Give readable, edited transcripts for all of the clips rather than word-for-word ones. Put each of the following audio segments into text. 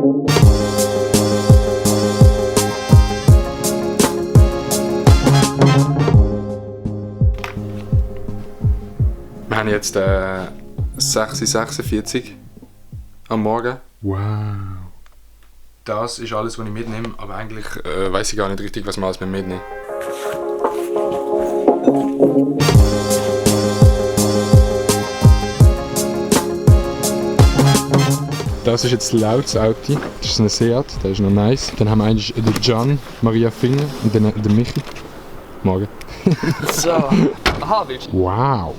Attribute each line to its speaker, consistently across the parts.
Speaker 1: Wir haben jetzt 6:46 Uhr am Morgen.
Speaker 2: Wow.
Speaker 1: Das ist alles, was ich mitnehme, aber eigentlich weiß ich gar nicht richtig, was wir alles mitnehmen.
Speaker 2: Das ist jetzt Lauts Auto. Das ist ein Seat, der ist noch nice. Dann haben wir eigentlich den Can, Maria Finger und dann den Michi. Morgen.
Speaker 3: So. Aha, willst du?
Speaker 2: Wow.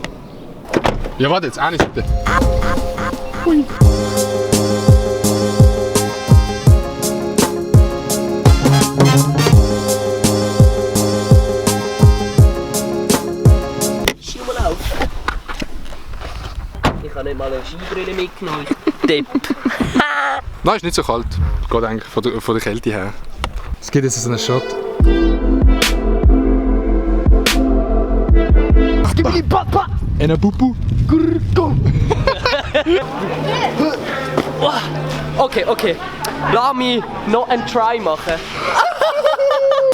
Speaker 2: Ja, warte jetzt, eine Seite. Hui.
Speaker 3: Schau mal auf. Ich habe nicht mal eine Skibrille mitgenommen. Depp.
Speaker 1: Nein, ist nicht so kalt. Geht eigentlich von der Kälte her.
Speaker 2: Es gibt jetzt so einen Shot.
Speaker 3: Gib mir Papa!
Speaker 2: Eine Pupu.
Speaker 3: Okay. Lass mich noch einen Try machen.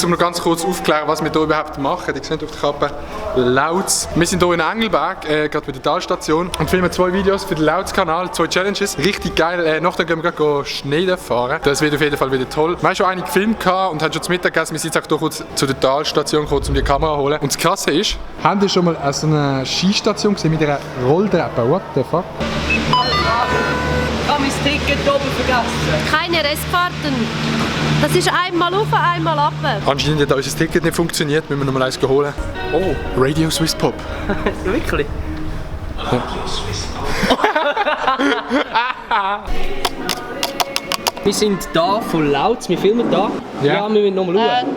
Speaker 1: Um noch ganz kurz aufklären, was wir hier überhaupt machen. Ihr seht auf der Kappe Lauts. Wir sind hier in Engelberg, gerade bei der Talstation und filmen 2 Videos für den Lauts-Kanal, 2 Challenges. Richtig geil. Nachher gehen wir gleich Schnee fahren. Das wird auf jeden Fall wieder toll. Wir haben schon einige gefilmt und haben schon zu Mittag gegessen. Wir sind jetzt auch kurz zu der Talstation gekommen, um die Kamera zu holen. Und das Krasse ist...
Speaker 2: Haben Sie schon mal so eine Skistation gesehen mit einer Rolltreppe? What the fuck?
Speaker 3: Ich habe mein Ticket oben vergessen.
Speaker 4: Keine Restfahrten. Das ist einmal auf, einmal ab.
Speaker 1: Anscheinend hat unser Ticket nicht funktioniert, müssen wir noch mal eins holen.
Speaker 3: Oh.
Speaker 1: Radio Swiss Pop.
Speaker 3: Wirklich? Wir sind da von Lauts, wir filmen da. Ja, wir müssen nochmal schauen.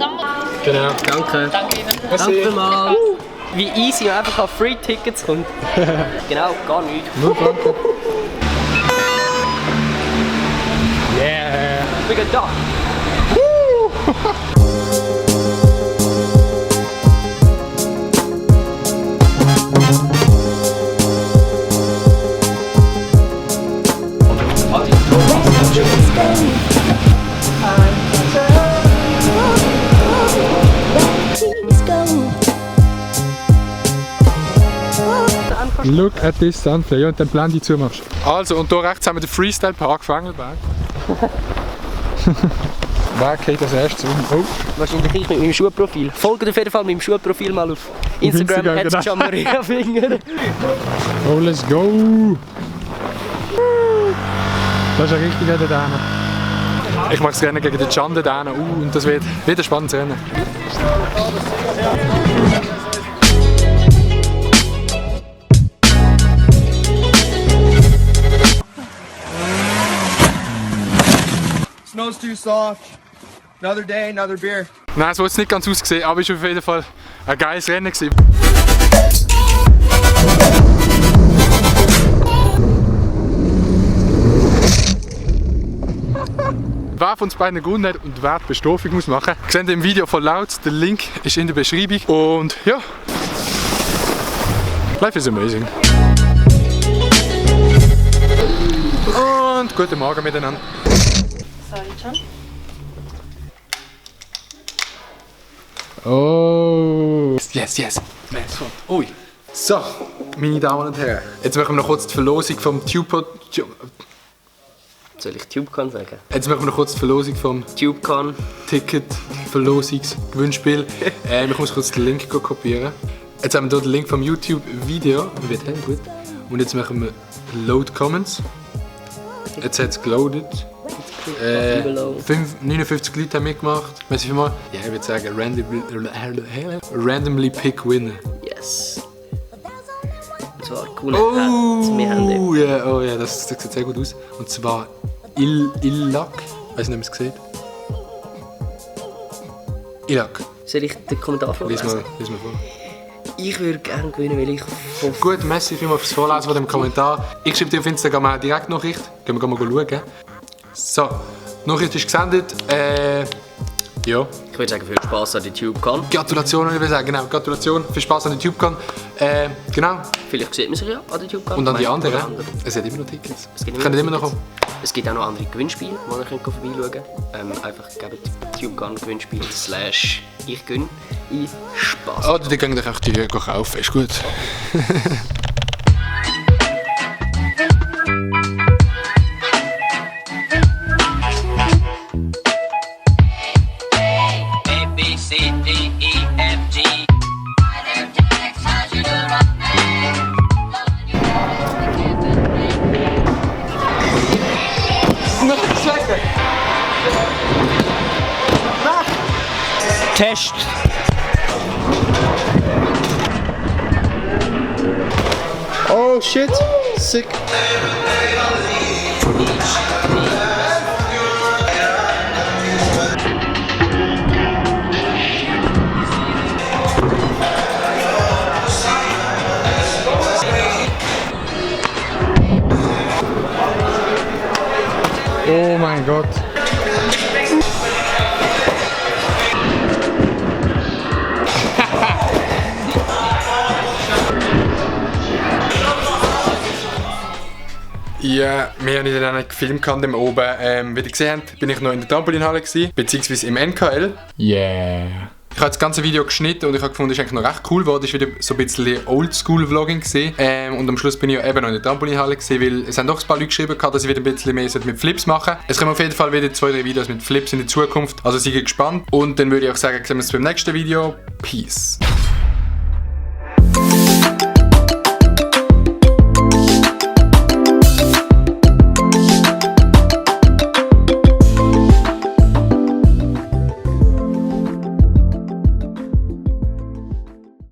Speaker 1: Genau.
Speaker 3: Danke. Danke mal. Wie easy man einfach auf Free Tickets kommt. Genau, gar nichts.
Speaker 2: Nur Franken.
Speaker 3: Yeah. Wir gehen da.
Speaker 2: Look at this sunflower. Ja, und dann Blende zumachst.
Speaker 1: Also, und hier rechts haben wir den Freestyle Park von Engelberg.
Speaker 2: Wer geht als erstes um? Oh.
Speaker 3: Wahrscheinlich ich mit meinem Schuhprofil. Folgt auf jeden Fall meinem Schuhprofil mal auf Instagram,
Speaker 2: Instagram,
Speaker 3: Gianmaria Finger.
Speaker 2: Oh, let's go! Das ist ein richtiger Rennen.
Speaker 1: Ich mache das Rennen gegen den Can da und das wird ein spannendes Rennen.
Speaker 5: Snow's too soft. Another day, another beer.
Speaker 1: Nein, so hat es nicht ganz ausgesehen, aber es war auf jeden Fall ein geiles Rennen gewesen. Wer von uns beiden gewonnen hat und wer die Bestrafung muss machen, seht ihr im Video von Lauts. Der Link ist in der Beschreibung. Und ja, life is amazing. Und guten Morgen miteinander.
Speaker 4: Sorry, Can.
Speaker 2: Oh!
Speaker 1: Yes. Ui. So, meine Damen und Herren. Jetzt machen wir noch kurz die Verlosung vom TubeCon.
Speaker 3: Soll ich TubeCon sagen?
Speaker 1: Jetzt machen wir noch kurz die Verlosung vom
Speaker 3: TubeCon.
Speaker 1: Ticket-Verlosungs-Gewinnspiel. Ich muss kurz den Link kopieren. Jetzt haben wir hier den Link vom YouTube-Video. Wird gut. Und jetzt machen wir Load Comments. Jetzt hat es geloadet. 59 Leute haben mitgemacht. Merci vielmals. Ja, ich würde sagen, randomly pick winner.
Speaker 3: Yes. Und zwar coole Hats. Wir haben den.
Speaker 1: Das sieht sehr gut aus. Und zwar Illak. Weiß nicht, ob ihr es seht. Illak.
Speaker 3: Soll ich den Kommentar vorlesen?
Speaker 1: Lies mal vor.
Speaker 3: Ich würde gerne gewinnen, weil ich von...
Speaker 1: Gut, merci vielmals fürs Vorlesen von dem Kommentar. Ich schreibe dir auf Instagram eine Direktnachricht. Gehen wir mal schauen. So, die Nachricht ist gesendet. Ja.
Speaker 3: Ich würde sagen, viel Spaß an die TubeCon.
Speaker 1: Gratulation, ich will sagen, genau. Gratulation, viel Spaß an die TubeCon. Genau.
Speaker 3: Vielleicht sieht man sich ja an der TubeCon.
Speaker 1: Und an die anderen. Es hat immer noch Tickets. Können immer noch kommen.
Speaker 3: Es gibt auch noch andere Gewinnspiele, die ihr könnt vorbeischauen könnt. Einfach gebt TubeGun-Gewinnspiel / ich gönn ein Spaß.
Speaker 2: Oder die gehen auch die kaufen, ist gut.
Speaker 3: Test!
Speaker 2: Oh shit, sick. Oh mein Gott.
Speaker 1: Ja, wir haben dann nicht gefilmt oben. Wie ihr gesehen habt, bin ich noch in der Trampolinhalle gewesen, beziehungsweise im NKL.
Speaker 2: Yeah.
Speaker 1: Ich habe das ganze Video geschnitten und ich habe gefunden, es ist eigentlich noch recht cool geworden. Es war wieder so ein bisschen Oldschool-Vlogging gewesen. Und am Schluss bin ich ja eben noch in der Trampolinhalle gewesen, weil es haben doch ein paar Leute geschrieben, dass ich wieder ein bisschen mehr mit Flips machen sollte. Es kommen auf jeden Fall wieder 2-3 Videos mit Flips in der Zukunft, also seid gespannt. Und dann würde ich auch sagen, sehen wir uns beim nächsten Video. Peace.